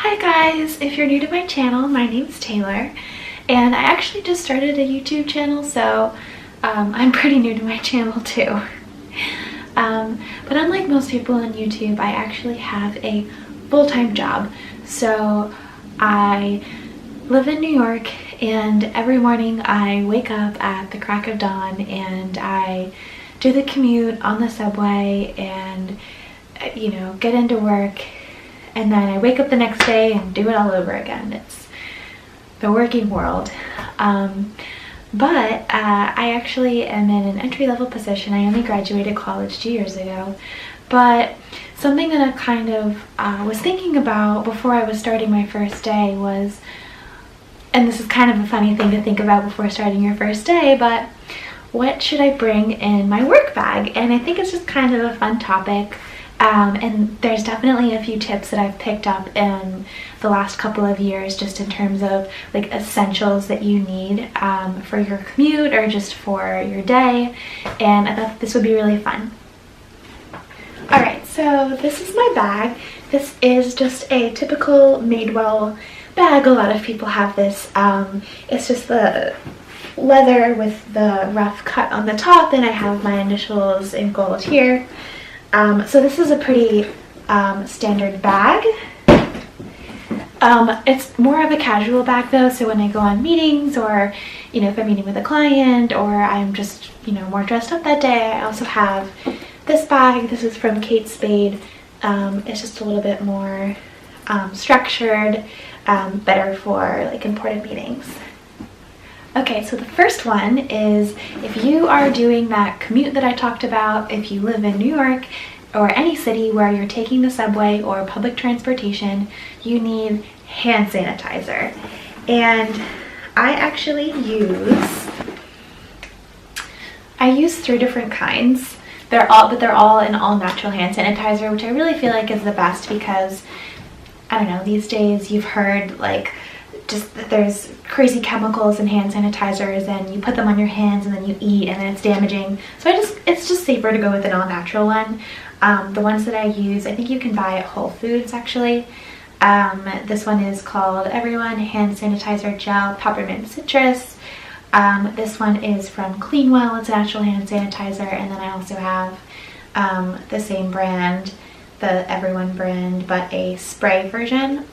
Hi guys, if you're new to my channel, my name's Taylor and I actually just started a YouTube channel, so I'm pretty new to my channel too. But unlike most people on YouTube, I actually have a full-time job. So I live in New York and every morning I wake up at the crack of dawn and I do the commute on the subway and get into work, and then I wake up the next day and do it all over again. It's the working world. But I actually am in an entry-level position. I only graduated college 2 years ago. But something that I kind of was thinking about before I was starting my first day was, and this is kind of a funny thing to think about before starting your first day, but what should I bring in my work bag? And I think it's just kind of a fun topic. And there's definitely a few tips that I've picked up in the last couple of years just in terms of like essentials that you need for your commute or just for your day, and I thought this would be really fun. Alright, so this is my bag. This is just a typical Madewell bag. A lot of people have this. It's just the leather with the rough cut on the top, and I have my initials in gold here. So this is a pretty standard bag. It's more of a casual bag though, so when I go on meetings or, if I'm meeting with a client or I'm just, more dressed up that day, I also have this bag. This is from Kate Spade. It's just a little bit more structured, better for like important meetings. Okay, so the first one is if you are doing that commute that I talked about, if you live in New York or any city where you're taking the subway or public transportation, you need hand sanitizer. And I actually use 3 different kinds. They're all an all-natural hand sanitizer, which I really feel like is the best because, I don't know, these days you've heard like just that there's crazy chemicals in hand sanitizers and you put them on your hands and then you eat and then it's damaging. So it's just safer to go with an all-natural one. The ones that I use, I think you can buy at Whole Foods actually. This one is called Everyone Hand Sanitizer Gel Peppermint Citrus. This one is from Cleanwell. It's a natural hand sanitizer, and then I also have the same brand, the Everyone brand, but a spray version.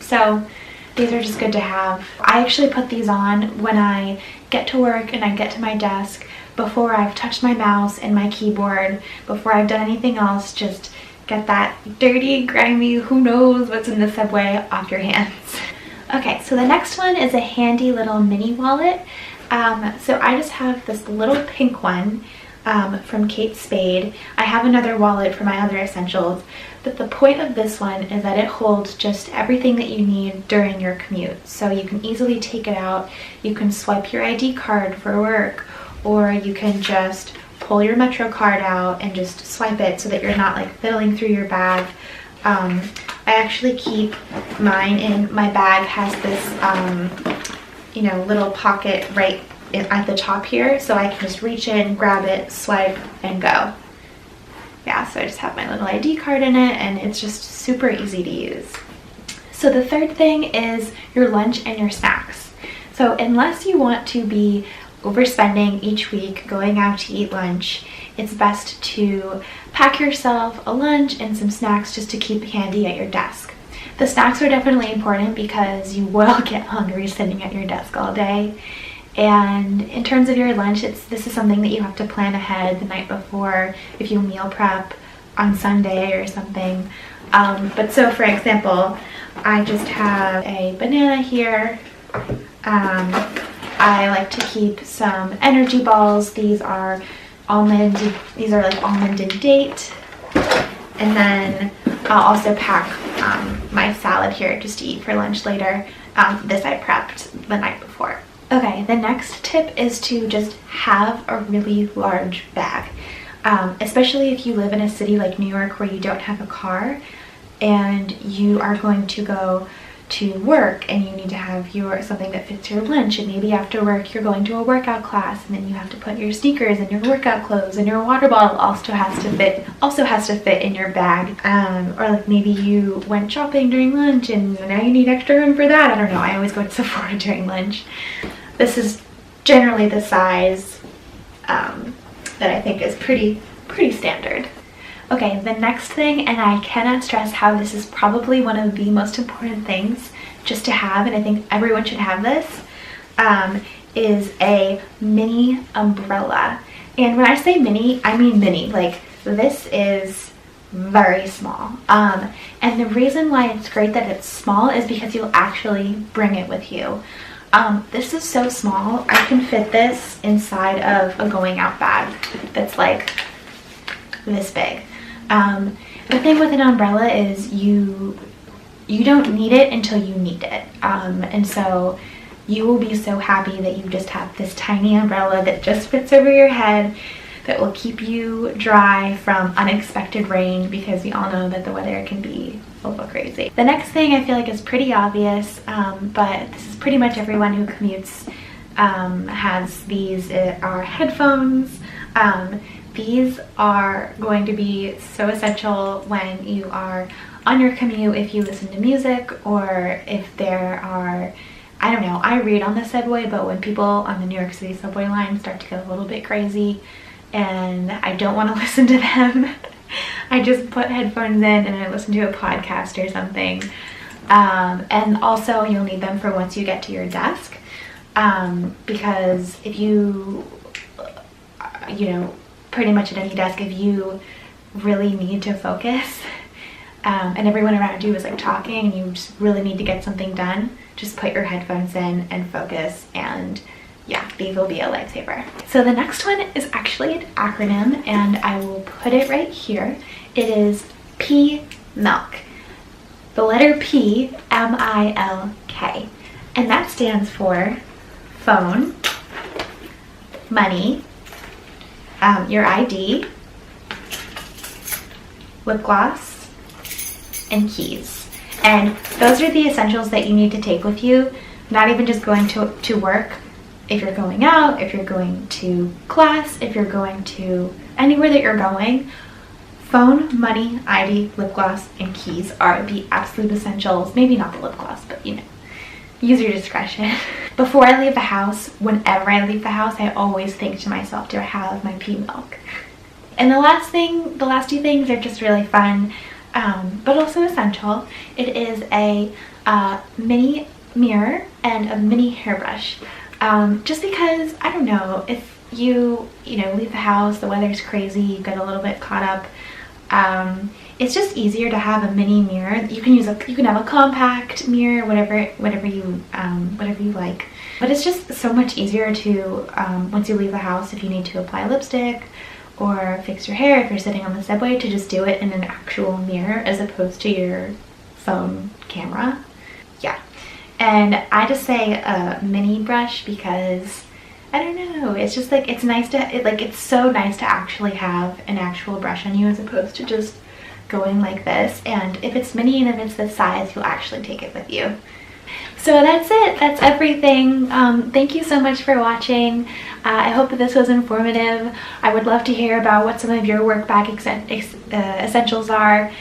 So these are just good to have. I actually put these on when I get to work and I get to my desk before I've touched my mouse and my keyboard, before I've done anything else. Just get that dirty, grimy, who knows what's in the subway off your hands. Okay, so the next one is a handy little mini wallet. So I just have this little pink one from Kate Spade. I have another wallet for my other essentials, but the point of this one is that it holds just everything that you need during your commute. So you can easily take it out. You can swipe your ID card for work, or you can just pull your Metro card out and just swipe it so that you're not like fiddling through your bag. I actually keep mine in my bag. Has this little pocket right at the top here, so I can just reach in, grab it, swipe, and go. Yeah, so I just have my little ID card in it, and it's just super easy to use. So the third thing is your lunch and your snacks. So unless you want to be overspending each week going out to eat lunch, it's best to pack yourself a lunch and some snacks just to keep handy at your desk. The snacks are definitely important because you will get hungry sitting at your desk all day. And in terms of your lunch, this is something that you have to plan ahead the night before if you meal prep on Sunday or something. But so for example, I just have a banana here. I like to keep some energy balls. These are like almond and date. And then I'll also pack my salad here just to eat for lunch later. This I prepped the night before. Okay, the next tip is to just have a really large bag. Especially if you live in a city like New York where you don't have a car and you are going to go to work and you need to have your something that fits your lunch, and maybe after work you're going to a workout class and then you have to put your sneakers and your workout clothes, and your water bottle also has to fit in your bag. Or like maybe you went shopping during lunch and now you need extra room for that. I don't know, I always go to Sephora during lunch. This is generally the size that I think is pretty standard. Okay, the next thing, and I cannot stress how this is probably one of the most important things just to have, and I think everyone should have this, is a mini umbrella. And when I say mini, I mean mini. Like, this is very small. And the reason why it's great that it's small is because you'll actually bring it with you. This is so small, I can fit this inside of a going out bag that's like this big. The thing with an umbrella is you don't need it until you need it. And so you will be so happy that you just have this tiny umbrella that just fits over your head, that will keep you dry from unexpected rain, because we all know that the weather can be a little crazy. The next thing I feel like is pretty obvious, but this is pretty much everyone who commutes has these, are headphones. These are going to be so essential when you are on your commute, if you listen to music, or if there are, I don't know, I read on the subway, but when people on the New York City subway line start to get a little bit crazy and I don't want to listen to them, I just put headphones in and I listen to a podcast or something. And also you'll need them for once you get to your desk, because if you know, pretty much at any desk, if you really need to focus and everyone around you is like talking and you just really need to get something done, just put your headphones in and focus, and yeah, these will be a lifesaver. So the next one is actually an acronym, and I will put it right here. It is P milk. The letter P, M-I-L-K, and that stands for phone, money, your ID, lip gloss, and keys. And those are the essentials that you need to take with you, not even just going to work. If you're going out, if you're going to class, if you're going to anywhere that you're going, phone, money, ID, lip gloss, and keys are the absolute essentials. Maybe not the lip gloss, but you know, use your discretion. Before I leave the house, whenever I leave the house, I always think to myself, do I have my pea milk? And the last two things are just really fun, but also essential. It is a mini mirror and a mini hairbrush. Just because, I don't know, if you know, leave the house, the weather's crazy, you get a little bit caught up, it's just easier to have a mini mirror. You can have a compact mirror, whatever you like. But it's just so much easier to, once you leave the house, if you need to apply lipstick or fix your hair, if you're sitting on the subway, to just do it in an actual mirror as opposed to your phone camera. Yeah. And I just say a mini brush because, I don't know, it's just like, it's nice to, it's so nice to actually have an actual brush on you as opposed to just going like this. And if it's mini and if it's this size, you'll actually take it with you. So that's it. That's everything. Thank you so much for watching. I hope that this was informative. I would love to hear about what some of your work bag essentials are.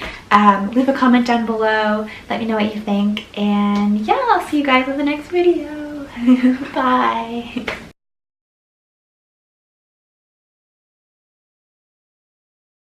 Leave a comment down below. Let me know what you think. And yeah, I'll see you guys in the next video. Bye.